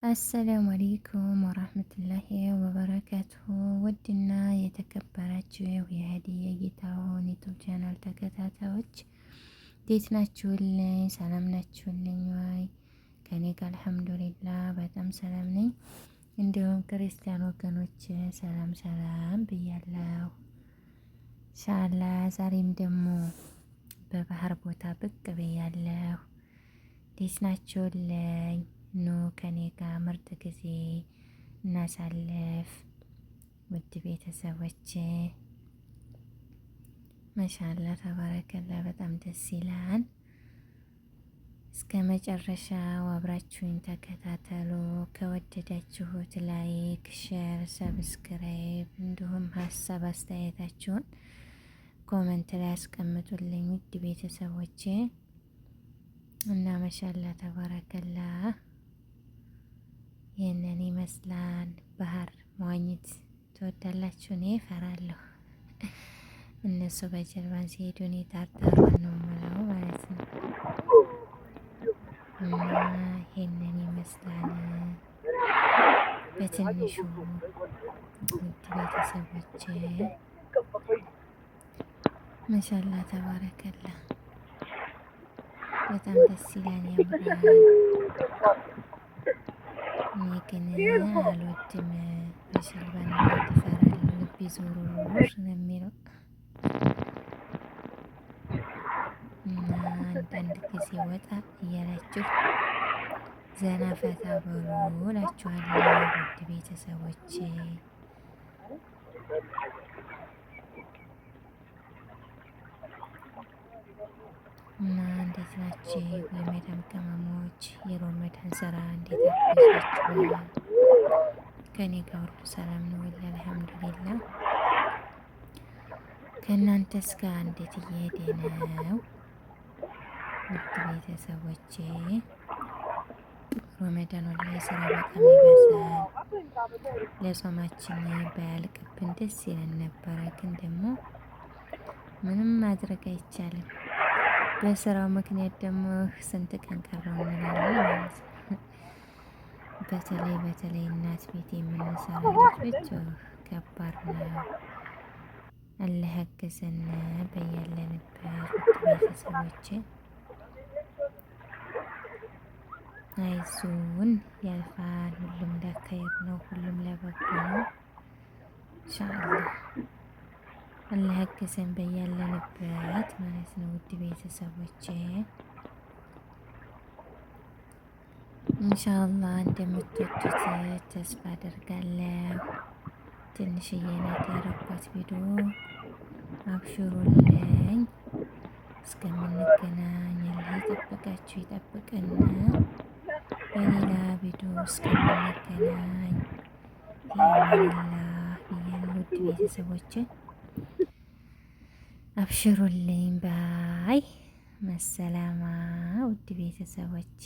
አሰላሙ አለይኩም ወራህመቱላሂ ወበረካቱሁ። ውድና የተከበራችሁ የሀዲያ ጌታሁን ዩቲዩብ ቻናል ተከታታዮች እንዴት ናችሁልኝ? ሰላም ናችሁልኝ ወይ? ከኔ ጋር አልሐምዱሊላህ በጣም ሰላም ነኝ። እንዲሁም ክርስቲያን ወገኖች ሰላም ሰላም ብያለሁ። ኢንሻአላህ ዛሬም ደግሞ በባህር ቦታ ብቅ ብያለሁ። እንዴት ናችሁልኝ? ኑ ከኔ ጋር ምርጥ ጊዜ እናሳልፍ ውድ ቤተሰቦቼ። ማሻአላ ተባረከላ በጣም ደስ ይላል። እስከ መጨረሻው አብራችሁኝ ተከታተሉ። ከወደዳችሁት ላይክ፣ ሼር፣ ሰብስክራይብ እንዲሁም ሀሳብ አስተያየታችሁን ኮመንት ላይ ያስቀምጡልኝ ውድ ቤተሰቦቼ እና ማሻአላ ተባረከላ ይህንን ይመስላል። ባህር መዋኘት ትወዳላችሁ? እኔ እፈራለሁ። እነሱ በጀልባ ሲሄዱ እኔ ታርታሯን ነው የምለው ማለት ነው። እና ይህንን ይመስላል በትንሹ ውድ ቤተሰቦቼ ማሻአላ ተባረከላ በጣም ደስ ይላል፣ ያምራል። እኔ ግን አልወድም። በጀልባ መሄድ እፈራለሁ። ልቤ ዞሮ ነው የሚለው እና አንዳንድ ጊዜ ወጣ እያላችሁ ዘና ፈታ በሉ እላችኋለሁ ውድ ቤተሰቦቼ። እና እንዴት ናችሁ የመዳም ቅመሞች? የሮመዳን ስራ እንዴት አድርጋችኋል? ከኔ ጋር ሁሉ ሰላም ነው ወላሂ አልሐምዱሊላህ። ከእናንተስ ጋር እንዴት እየሄደ ነው ውድ ቤተሰቦቼ? ሮመዳን ወላሂ ስራ በጣም ይበዛል። ለጾማችን ባያልቅብን ደስ ይለን ነበረ፣ ግን ደግሞ ምንም ማድረግ አይቻልም። በስራው ምክንያት ደግሞ ስንት ቀን ቀረው እንላለን ማለት ነው። በተለይ እናት ቤት የምንሰራ ልጆች ከባድ ነው። አላህ ያግዘን በያለንበት ቤተሰቦቼ። አይዞን ያልፋል። ሁሉም ለኸይር ነው፣ ሁሉም ለበጎ ነው ኢንሻአላህ። አላህ ያግዘን በያለንበት ማለት ነው ውድ ቤተሰቦቼ። ኢንሻአላህ እንደምትወዱት ተስፋ አደርጋለሁ። ትንሽዬ ናት ያረኳት ቪዲዮ፣ አብሽሩልኝ። እስከምንገናኝ አላህ ይጠብቃችሁ ይጠብቀን። በሌላ ቪዲዮ እስከምንገናኝ ያአላህ ብያለሁ ውድ ቤተሰቦቼ። አብሽሩልኝ ባይ መሰላማ ውድ ቤተሰቦቼ።